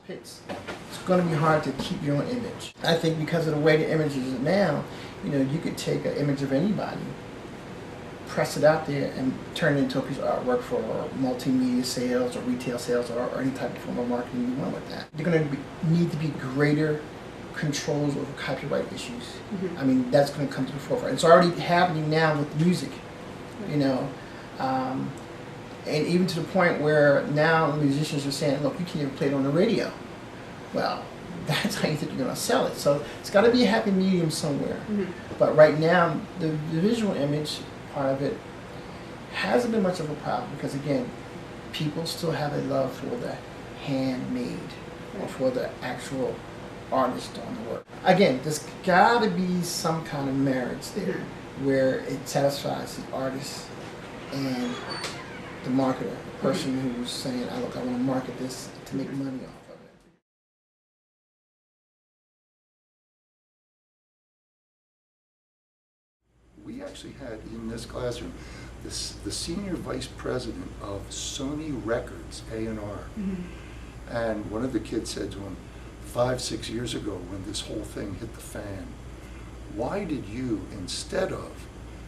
It's going to be hard to keep your own image. I think because of the way the image is now, you could take an image of anybody, press it out there, and turn it into a piece of artwork for multimedia sales or retail sales or any type of form of marketing you want with that. There are going to need to be greater controls over copyright issues. Mm-hmm. I mean, that's going to come to the forefront. It's already happening now with music, and even to the point where now musicians are saying, look, you can't even play it on the radio. Well, that's how you think you're going to sell it. So it's got to be a happy medium somewhere. Mm-hmm. But right now, the visual image part of it hasn't been much of a problem because, again, people still have a love for the handmade or for the actual artist on the work. Again, there's got to be some kind of marriage there where it satisfies the artist and the marketer, the person who's saying, look, I want to market this to make money off of it. We actually had in this classroom the senior vice president of Sony Records, A&R. Mm-hmm. And one of the kids said to him 5-6 years ago when this whole thing hit the fan, why did you, instead of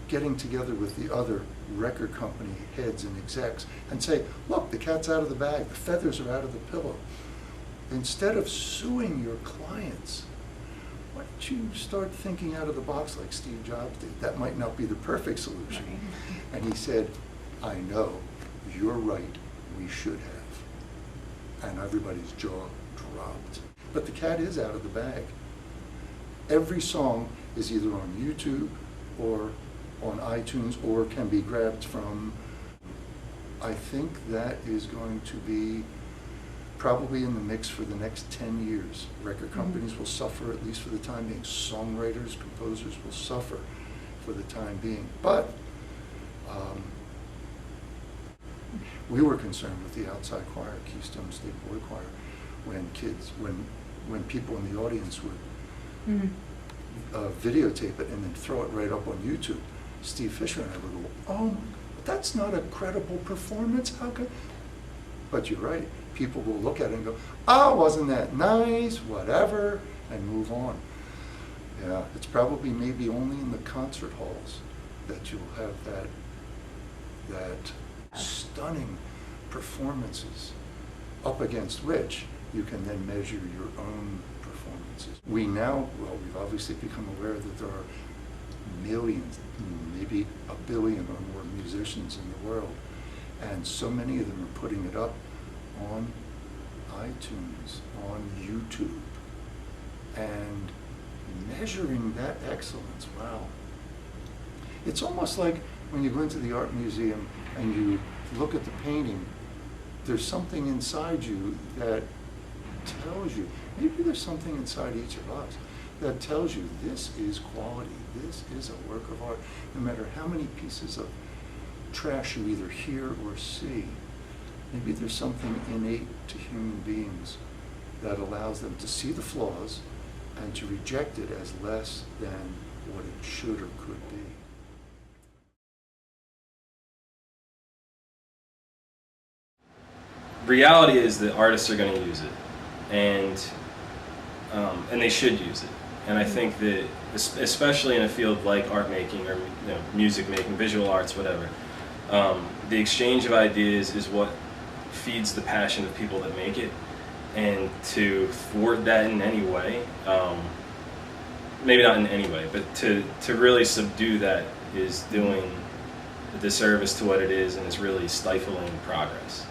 getting together with the other record company heads and execs and say, look, the cat's out of the bag, the feathers are out of the pillow, instead of suing your clients, why don't you start thinking out of the box like Steve Jobs did? That might not be the perfect solution. And he said, I know, you're right, we should have. And everybody's jaw dropped. But the cat is out of the bag. Every song is either on YouTube or on iTunes or can be grabbed from. I think that is going to be probably in the mix for the next 10 years. Record companies will suffer, at least for the time being. Songwriters, composers will suffer for the time being. But we were concerned with the outside choir, Keystone State Board Choir, when people in the audience would videotape it and then throw it right up on YouTube. Steve Fisher and I would go, oh, that's not a credible performance, how could? But you're right, people will look at it and go, oh, wasn't that nice, whatever, and move on. Yeah, it's probably maybe only in the concert halls that you'll have that stunning performances up against which you can then measure your own performances. We've obviously become aware that there are millions, maybe 1 billion or more musicians in the world, and so many of them are putting it up on iTunes, on YouTube, and measuring that excellence. Wow. It's almost like when you go into the art museum and you look at the painting, there's something inside you that tells you, maybe there's something inside each of us that tells you this is quality, this is a work of art, no matter how many pieces of trash you either hear or see. Maybe there's something innate to human beings that allows them to see the flaws and to reject it as less than what it should or could be. Reality is that artists are going to use it, and they should use it. And I think that, especially in a field like art making or music making, visual arts, whatever, the exchange of ideas is what feeds the passion of people that make it. And to thwart that in any way, maybe not in any way, but to really subdue that is doing a disservice to what it is, and is really stifling progress.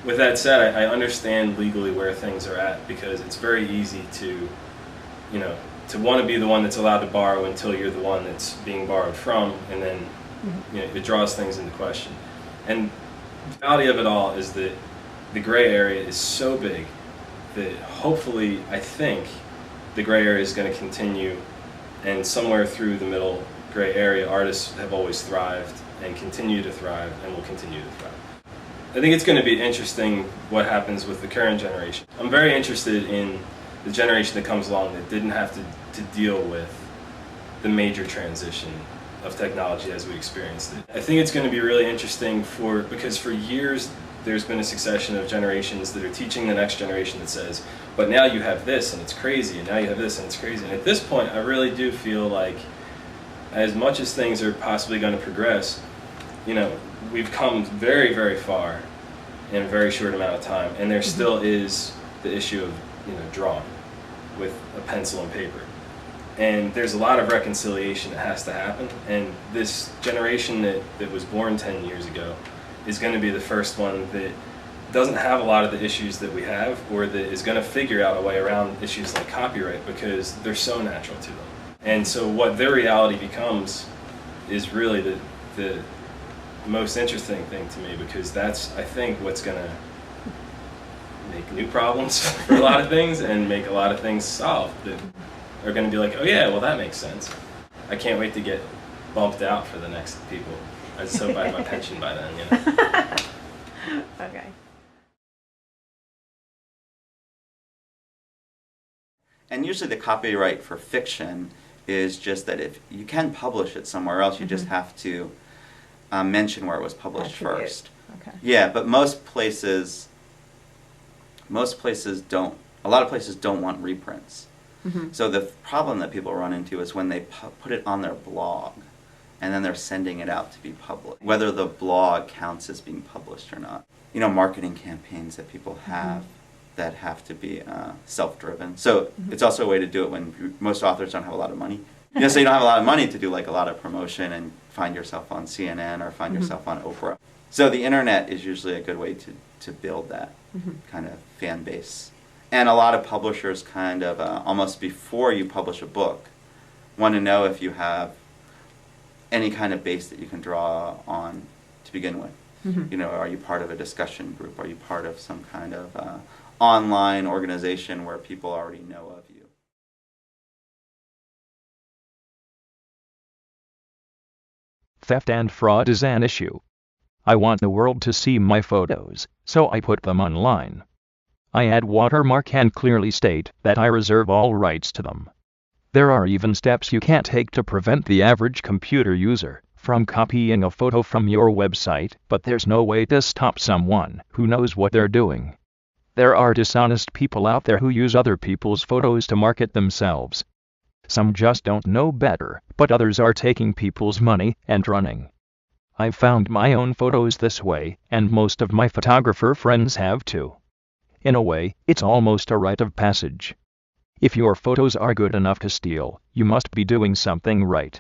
With that said, I understand legally where things are at, because it's very easy to want to be the one that's allowed to borrow until you're the one that's being borrowed from, and then it draws things into question. And the reality of it all is that the gray area is so big that hopefully, I think, the gray area is going to continue, and somewhere through the middle gray area, artists have always thrived and continue to thrive and will continue to thrive. I think it's going to be interesting what happens with the current generation. I'm very interested in the generation that comes along that didn't have to deal with the major transition of technology as we experienced it. I think it's going to be really interesting because for years there's been a succession of generations that are teaching the next generation that says, but now you have this and it's crazy, and now you have this and it's crazy. And at this point, I really do feel like, as much as things are possibly going to progress, you know, we've come very, very far in a very short amount of time, and there still is the issue of, you know, drawing with a pencil and paper. And there's a lot of reconciliation that has to happen, and this generation that was born 10 years ago is going to be the first one that doesn't have a lot of the issues that we have, or that is going to figure out a way around issues like copyright, because they're so natural to them. And so what their reality becomes is really the most interesting thing to me, because that's, I think, what's going to make new problems for a lot of things, and make a lot of things solved that are going to be like, oh yeah, well that makes sense. I can't wait to get bumped out for the next people. I just hope I have my pension by then, you know. Okay. And usually the copyright for fiction is just that if you can publish it somewhere else, you just have to mention where it was published Attribute. first. Okay. Yeah, but most places don't. A lot of places don't want reprints. So the problem that people run into is when they put it on their blog, and then they're sending it out to be published, whether the blog counts as being published or not. You know, marketing campaigns that people have that have to be self-driven. So it's also a way to do it when most authors don't have a lot of money. You know, so you don't have a lot of money to do like a lot of promotion and find yourself on CNN or find yourself on Oprah. So the internet is usually a good way to build that kind of fan base. And a lot of publishers kind of, almost before you publish a book, want to know if you have any kind of base that you can draw on to begin with. You know, are you part of a discussion group? Are you part of some kind of online organization where people already know of you? Theft and fraud is an issue. I want the world to see my photos, so I put them online. I add watermark and clearly state that I reserve all rights to them. There are even steps you can take to prevent the average computer user from copying a photo from your website, but there's no way to stop someone who knows what they're doing. There are dishonest people out there who use other people's photos to market themselves. Some just don't know better, but others are taking people's money and running. I've found my own photos this way, and most of my photographer friends have too. In a way, it's almost a rite of passage. If your photos are good enough to steal, you must be doing something right.